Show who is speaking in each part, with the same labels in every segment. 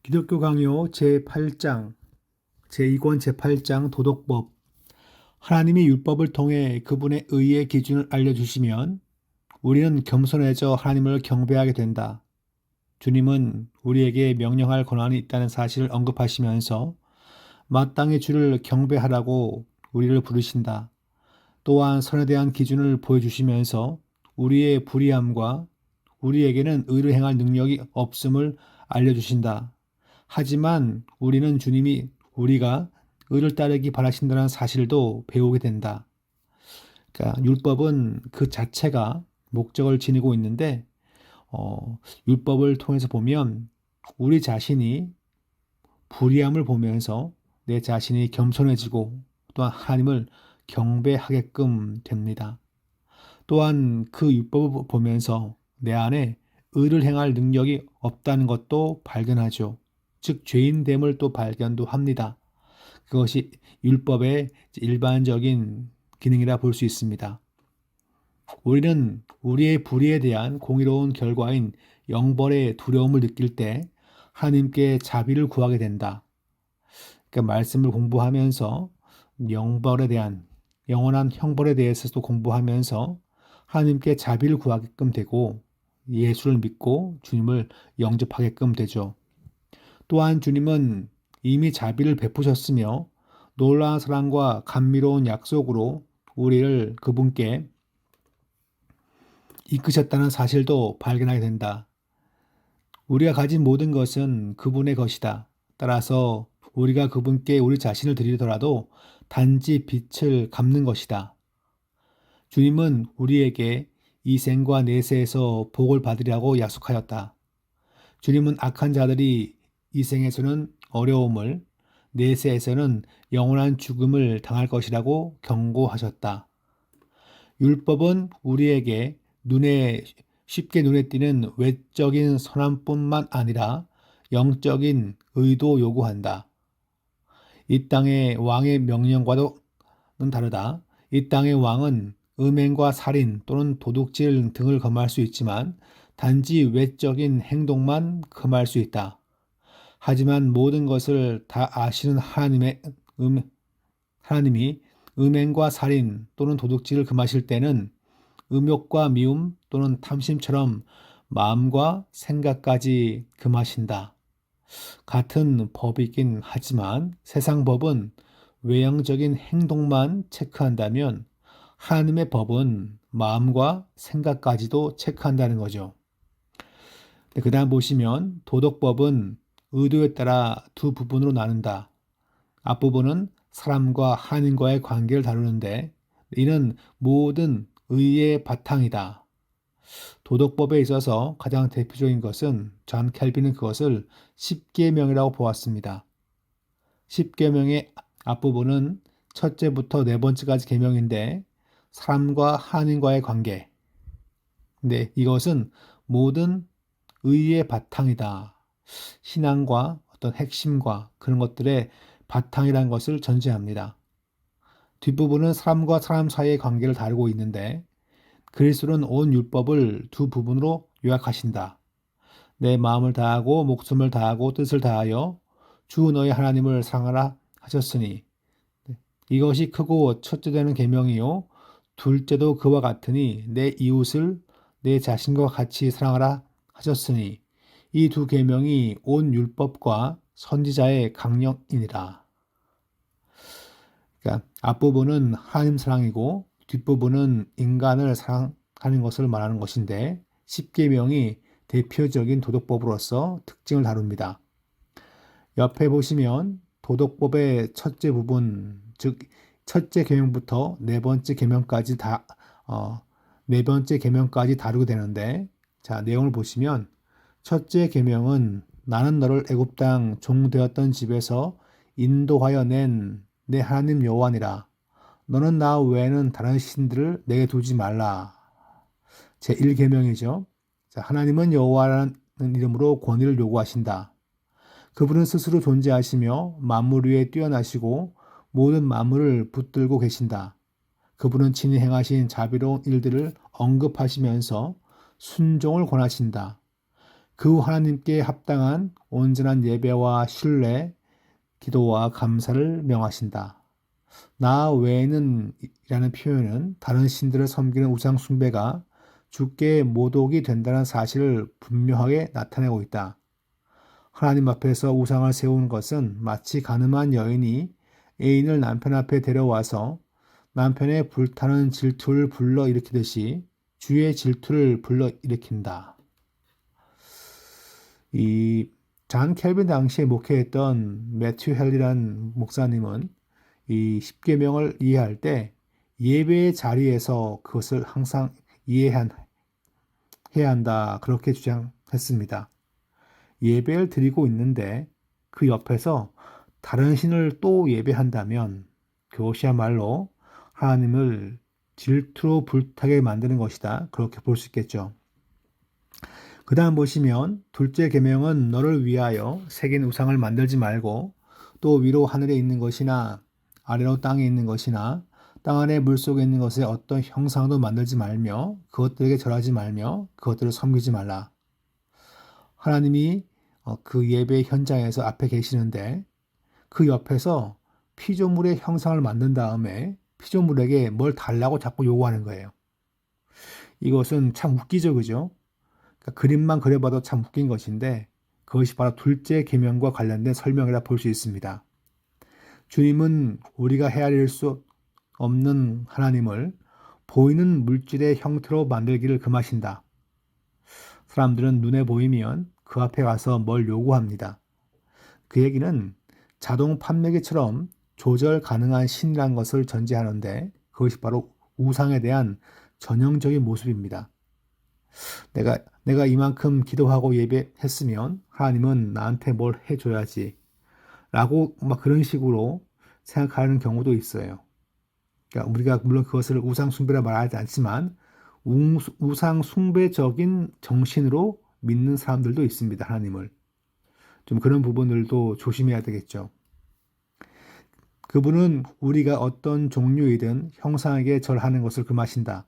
Speaker 1: 기독교 강요 제8장, 제2권 제8장 도덕법. 하나님이 율법을 통해 그분의 의의 기준을 알려주시면 우리는 겸손해져 하나님을 경배하게 된다. 주님은 우리에게 명령할 권한이 있다는 사실을 언급하시면서 마땅히 주를 경배하라고 우리를 부르신다. 또한 선에 대한 기준을 보여주시면서 우리의 불의함과 우리에게는 의를 행할 능력이 없음을 알려주신다. 하지만 우리는 주님이 우리가 의를 따르기 바라신다는 사실도 배우게 된다. 그러니까 율법은 그 자체가 목적을 지니고 있는데 율법을 통해서 보면 우리 자신이 불의함을 보면서 내 자신이 겸손해지고 또한 하나님을 경배하게끔 됩니다. 또한 그 율법을 보면서 내 안에 의를 행할 능력이 없다는 것도 발견하죠. 즉 죄인됨을 또 발견도 합니다. 그것이 율법의 일반적인 기능이라 볼 수 있습니다. 우리는 우리의 불의에 대한 공의로운 결과인 영벌의 두려움을 느낄 때 하나님께 자비를 구하게 된다. 그러니까 말씀을 공부하면서 영벌에 대한 영원한 형벌에 대해서도 공부하면서 하나님께 자비를 구하게끔 되고 예수를 믿고 주님을 영접하게끔 되죠. 또한 주님은 이미 자비를 베푸셨으며 놀라운 사랑과 감미로운 약속으로 우리를 그분께 이끄셨다는 사실도 발견하게 된다. 우리가 가진 모든 것은 그분의 것이다. 따라서 우리가 그분께 우리 자신을 드리더라도 단지 빛을 갚는 것이다. 주님은 우리에게 이 생과 내세에서 복을 받으려고 약속하였다. 주님은 악한 자들이 이 생에서는 어려움을, 내세에서는 영원한 죽음을 당할 것이라고 경고하셨다. 율법은 우리에게 쉽게 눈에 띄는 외적인 선함뿐만 아니라 영적인 의도 요구한다. 이 땅의 왕의 명령과는 다르다. 이 땅의 왕은 음행과 살인 또는 도둑질 등을 금할 수 있지만 단지 외적인 행동만 금할 수 있다. 하지만 모든 것을 다 아시는 하나님이 음행과 살인 또는 도둑질을 금하실 때는 음욕과 미움 또는 탐심처럼 마음과 생각까지 금하신다. 같은 법이긴 하지만 세상 법은 외형적인 행동만 체크한다면 하나님의 법은 마음과 생각까지도 체크한다는 거죠. 그 다음 보시면 도덕법은 의도에 따라 두 부분으로 나눈다. 앞부분은 사람과 하나님과의 관계를 다루는데 이는 모든 의의 바탕이다. 도덕법에 있어서 가장 대표적인 것은 존 켈빈은 그것을 십계명이라고 보았습니다. 십계명의 앞부분은 첫째부터 네 번째까지 계명인데 사람과 하나님과의 관계. 근데 이것은 모든 의의 바탕이다. 신앙과 어떤 핵심과 그런 것들의 바탕이라는 것을 전제합니다. 뒷부분은 사람과 사람 사이의 관계를 다루고 있는데 그리스도는 온 율법을 두 부분으로 요약하신다. 내 마음을 다하고 목숨을 다하고 뜻을 다하여 주 너의 하나님을 사랑하라 하셨으니 이것이 크고 첫째 되는 계명이요 둘째도 그와 같으니 내 이웃을 내 자신과 같이 사랑하라 하셨으니 이 두 계명이 온 율법과 선지자의 강령이니라. 그러니까 앞부분은 하나님 사랑이고 뒷부분은 인간을 사랑하는 것을 말하는 것인데 십계명이 대표적인 도덕법으로서 특징을 다룹니다. 옆에 보시면 도덕법의 첫째 부분, 즉 첫째 계명부터 네 번째 계명까지 네 번째 계명까지 다루게 되는데 자, 내용을 보시면 첫째 계명은 나는 너를 애굽 땅 종 되었던 집에서 인도하여 낸 내 하나님 여호와니라. 너는 나 외에는 다른 신들을 내게 두지 말라. 제1계명이죠. 자, 하나님은 여호와라는 이름으로 권위를 요구하신다. 그분은 스스로 존재하시며 만물 위에 뛰어나시고 모든 만물을 붙들고 계신다. 그분은 친히 행하신 자비로운 일들을 언급하시면서 순종을 권하신다. 그 하나님께 합당한 온전한 예배와 신뢰, 기도와 감사를 명하신다. 나 외에는 이라는 표현은 다른 신들을 섬기는 우상 숭배가 주께 모독이 된다는 사실을 분명하게 나타내고 있다. 하나님 앞에서 우상을 세우는 것은 마치 가늠한 여인이 애인을 남편 앞에 데려와서 남편의 불타는 질투를 불러일으키듯이 주의 질투를 불러일으킨다. 이 잔 켈빈 당시에 목회했던 매튜 헬리란 목사님은 이 십계명을 이해할 때 예배의 자리에서 그것을 항상 해야 한다. 그렇게 주장했습니다. 예배를 드리고 있는데 그 옆에서 다른 신을 또 예배한다면 그것이야말로 하나님을 질투로 불타게 만드는 것이다. 그렇게 볼 수 있겠죠. 그 다음 보시면 둘째 계명은 너를 위하여 새긴 우상을 만들지 말고 또 위로 하늘에 있는 것이나 아래로 땅에 있는 것이나 땅 아래 물속에 있는 것에 어떤 형상도 만들지 말며 그것들에게 절하지 말며 그것들을 섬기지 말라. 하나님이 그 예배 현장에서 앞에 계시는데 그 옆에서 피조물의 형상을 만든 다음에 피조물에게 뭘 달라고 자꾸 요구하는 거예요. 이것은 참 웃기죠, 그죠? 그러니까 그림만 그려봐도 참 웃긴 것인데 그것이 바로 둘째 계명과 관련된 설명이라 볼 수 있습니다. 주님은 우리가 헤아릴 수 없는 하나님을 보이는 물질의 형태로 만들기를 금하신다. 사람들은 눈에 보이면 그 앞에 가서 뭘 요구합니다. 그 얘기는 자동 판매기처럼 조절 가능한 신이라는 것을 전제하는데 그것이 바로 우상에 대한 전형적인 모습입니다. 내가 이만큼 기도하고 예배했으면 하나님은 나한테 뭘 해줘야지 라고 막 그런 식으로 생각하는 경우도 있어요. 그러니까 우리가 물론 그것을 우상 숭배라 말하지 않지만 우상 숭배적인 정신으로 믿는 사람들도 있습니다. 하나님을. 좀 그런 부분들도 조심해야 되겠죠. 그분은 우리가 어떤 종류이든 형상에게 절하는 것을 금하신다.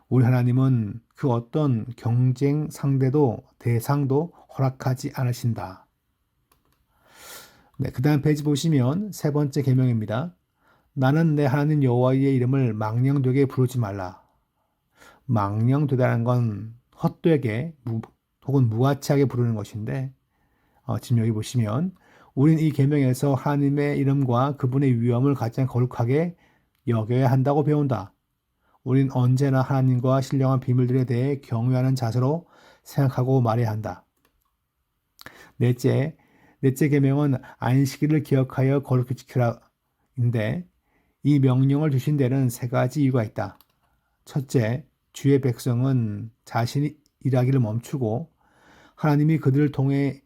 Speaker 1: 우리 하나님은 그 어떤 경쟁 상대도 대상도 허락하지 않으신다. 네, 그 다음 페이지 보시면 세 번째 계명입니다. 나는 내 하나님 여호와의 이름을 망령되게 부르지 말라. 망령되다는 건 헛되게 혹은 무가치하게 부르는 것인데 지금 여기 보시면 우린 이 계명에서 하나님의 이름과 그분의 위엄을 가장 거룩하게 여겨야 한다고 배운다. 우린 언제나 하나님과 신령한 비밀들에 대해 경외하는 자세로 생각하고 말해야 한다. 넷째 계명은 안식일을 기억하여 거룩히 지키라인데 이 명령을 주신 데는 세 가지 이유가 있다. 첫째, 주의 백성은 자신이 일하기를 멈추고 하나님이 그들을 통해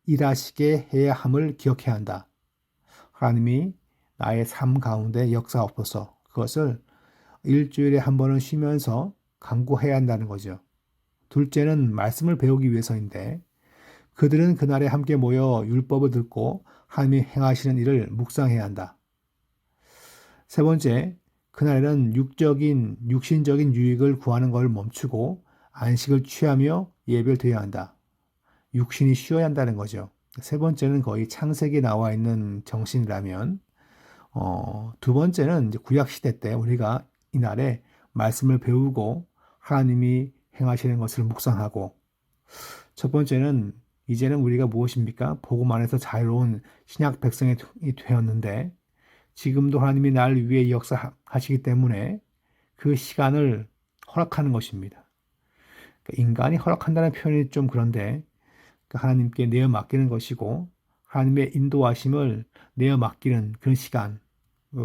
Speaker 1: 일하시게 해야 함을 기억해야 한다. 하나님이 나의 삶 가운데 역사하옵소서. 그것을 일주일에 한 번은 쉬면서 간구해야 한다는 거죠. 둘째는 말씀을 배우기 위해서인데 그들은 그날에 함께 모여 율법을 듣고 하나님이 행하시는 일을 묵상해야 한다. 세 번째, 그날에는 육신적인 유익을 구하는 것을 멈추고 안식을 취하며 예배를 드려야 한다. 육신이 쉬어야 한다는 거죠. 세 번째는 거의 창세기에 나와 있는 정신이라면, 두 번째는 이제 구약 시대 때 우리가 이날에 말씀을 배우고 하나님이 행하시는 것을 묵상하고, 첫 번째는 이제는 우리가 무엇입니까? 복음 안에서 자유로운 신약 백성이 되었는데 지금도 하나님이 나를 위해 역사하시기 때문에 그 시간을 허락하는 것입니다. 그러니까 인간이 허락한다는 표현이 좀 그런데 하나님께 내어 맡기는 것이고 하나님의 인도하심을 내어 맡기는 그런 시간,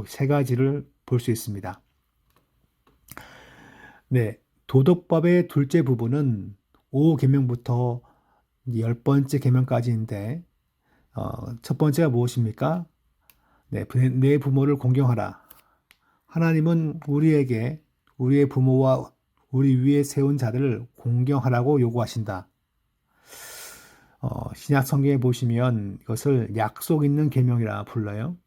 Speaker 1: 세 가지를 볼 수 있습니다. 네, 도덕법의 둘째 부분은 5계명부터 10번째 계명까지인데 첫 번째가 무엇입니까? 네, 내 부모를 공경하라. 하나님은 우리에게 우리의 부모와 우리 위에 세운 자들을 공경하라고 요구하신다. 신약 성경에 보시면 이것을 약속 있는 계명이라 불러요.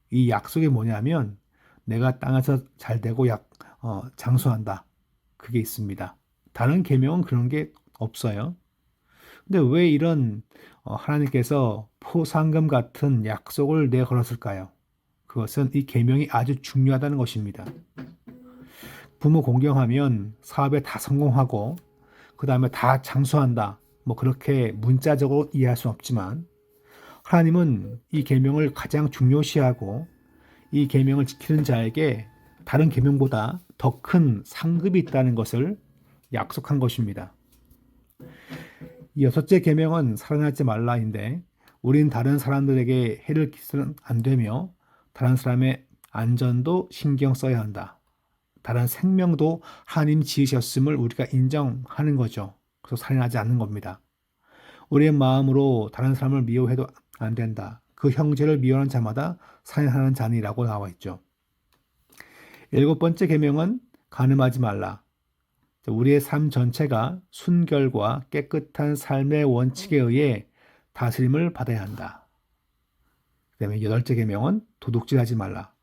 Speaker 1: 이 약속이 뭐냐면 내가 땅에서 잘 되고 장수한다. 그게 있습니다. 다른 계명은 그런 게 없어요. 근데 왜 이런 하나님께서 포상금 같은 약속을 내걸었을까요? 그것은 이 계명이 아주 중요하다는 것입니다. 부모 공경하면 사업에 다 성공하고 그 다음에 다 장수한다. 뭐 그렇게 문자적으로 이해할 수는 없지만 하나님은 이 계명을 가장 중요시하고 이 계명을 지키는 자에게 다른 계명보다 더 큰 상급이 있다는 것을 약속한 것입니다. 이 여섯째 계명은 살인하지 말라인데 우린 다른 사람들에게 해를 끼쳐서는 안 되며 다른 사람의 안전도 신경 써야 한다. 다른 생명도 하나님 지으셨음을 우리가 인정하는 거죠. 그래서 살인하지 않는 겁니다. 우리의 마음으로 다른 사람을 미워해도 안 된다. 그 형제를 미워하는 자마다 살인하는 자니라고 나와 있죠. 일곱 번째 계명은 간음하지 말라. 우리의 삶 전체가 순결과 깨끗한 삶의 원칙에 의해 다스림을 받아야 한다. 그다음에 여덟째 계명은 도둑질하지 말라.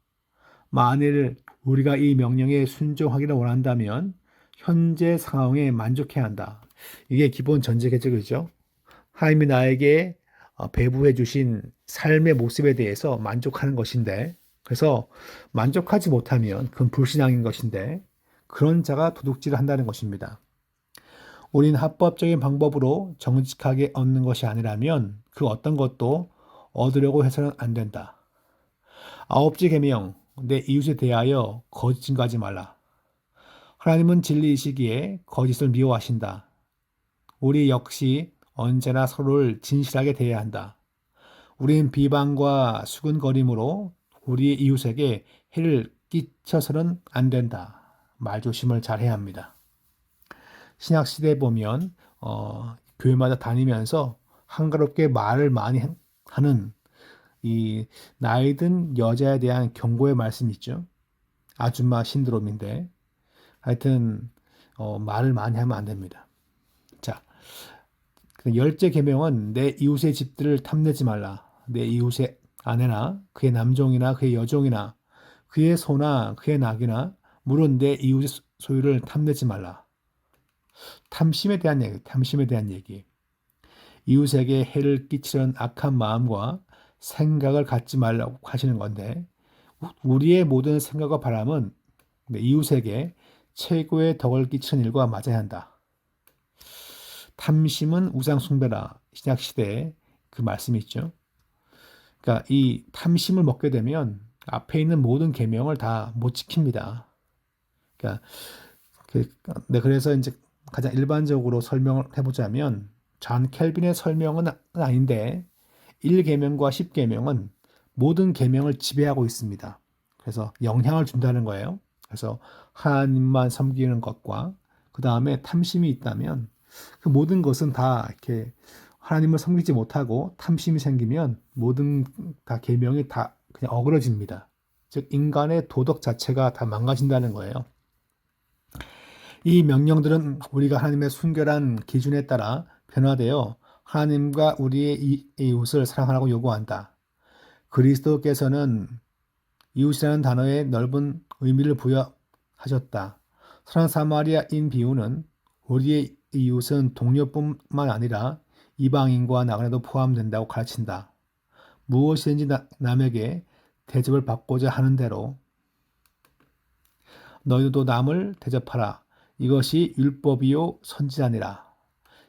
Speaker 1: 만일 우리가 이 명령에 순종하기를 원한다면 현재 상황에 만족해야 한다. 이게 기본 전제 개념이죠. 하나님이 나에게 배부해 주신 삶의 모습에 대해서 만족하는 것인데, 그래서 만족하지 못하면 그건 불신앙인 것인데, 그런 자가 도둑질을 한다는 것입니다. 우리는 합법적인 방법으로 정직하게 얻는 것이 아니라면 그 어떤 것도 얻으려고 해서는 안 된다. 아홉째 계명, 내 이웃에 대하여 거짓 증거하지 말라. 하나님은 진리이시기에 거짓을 미워하신다. 우리 역시 언제나 서로를 진실하게 대해야 한다. 우리는 비방과 수근거림으로 우리의 이웃에게 해를 끼쳐서는 안 된다. 말조심을 잘해야 합니다. 신약시대에 보면 교회마다 다니면서 한가롭게 말을 많이 하는 이 나이 든 여자에 대한 경고의 말씀이 있죠. 아줌마 신드롬인데 하여튼 말을 많이 하면 안 됩니다. 자, 열째 계명은 내 이웃의 집들을 탐내지 말라. 내 이웃의 아내나 그의 남종이나 그의 여종이나 그의 소나 그의 낙이나 물은 내 이웃의 소유를 탐내지 말라. 탐심에 대한 얘기, 탐심에 대한 얘기. 이웃에게 해를 끼치는 악한 마음과 생각을 갖지 말라고 하시는 건데 우리의 모든 생각과 바람은 이웃에게 최고의 덕을 끼치는 일과 맞아야 한다. 탐심은 우상 숭배라. 신약 시대에 그 말씀이 있죠. 그러니까 이 탐심을 먹게 되면 앞에 있는 모든 계명을 다 못 지킵니다. 그러니까 그래서 이제 가장 일반적으로 설명을 해보자면 존 켈빈의 설명은 아닌데 1계명과 10계명은 모든 계명을 지배하고 있습니다. 그래서 영향을 준다는 거예요. 그래서 하나님만 섬기는 것과 그 다음에 탐심이 있다면 그 모든 것은 다 이렇게 하나님을 섬기지 못하고 탐심이 생기면 모든 다 계명이 다 그냥 어그러집니다. 즉 인간의 도덕 자체가 다 망가진다는 거예요. 이 명령들은 우리가 하나님의 순결한 기준에 따라 변화되어 하나님과 우리의 이웃을 사랑하라고 요구한다. 그리스도께서는 이웃이라는 단어에 넓은 의미를 부여하셨다. 선한 사마리아인 비유는 우리의 이웃은 동료뿐만 아니라 이방인과 나그네도 포함된다고 가르친다. 무엇이든지 남에게 대접을 받고자 하는 대로 너희도 남을 대접하라. 이것이 율법이요 선지자니라.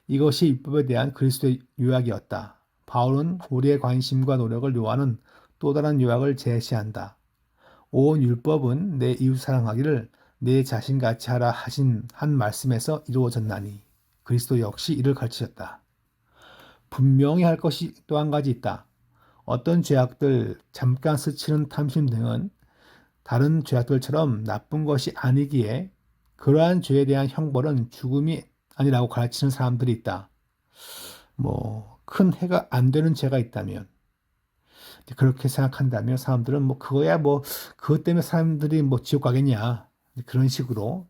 Speaker 1: 이것이 율법에 대한 그리스도의 요약이었다. 바울은 우리의 관심과 노력을 요하는 또 다른 요약을 제시한다. 온 율법은 내 이웃 사랑하기를 내 자신같이 하라 하신 한 말씀에서 이루어졌나니 그리스도 역시 이를 가르치셨다. 분명히 할 것이 또 한 가지 있다. 어떤 죄악들, 잠깐 스치는 탐심 등은 다른 죄악들처럼 나쁜 것이 아니기에 그러한 죄에 대한 형벌은 죽음이 아니라고 가르치는 사람들이 있다. 큰 해가 안 되는 죄가 있다면 그렇게 생각한다면 사람들은 그거야 그것 때문에 사람들이 지옥 가겠냐 그런 식으로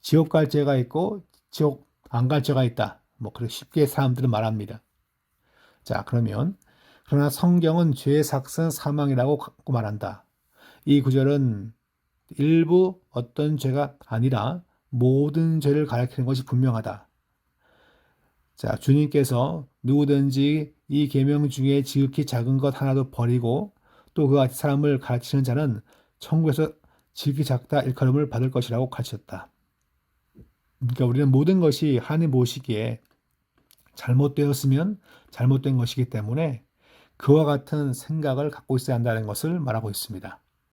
Speaker 1: 지옥 갈 죄가 있고 지옥 안 갈 죄가 있다. 그렇게 쉽게 사람들은 말합니다. 자, 그러나 성경은 죄의 삭은 사망이라고 말한다. 이 구절은 일부 어떤 죄가 아니라 모든 죄를 가리키는 것이 분명하다. 자, 주님께서 누구든지 이 계명 중에 지극히 작은 것 하나도 버리고 또 그와 같이 사람을 가르치는 자는 천국에서 지극히 작다 일컬음을 받을 것이라고 가르쳤다. 그러니까 우리는 모든 것이 하나님 보시기에 잘못되었으면 잘못된 것이기 때문에 그와 같은 생각을 갖고 있어야 한다는 것을 말하고 있습니다.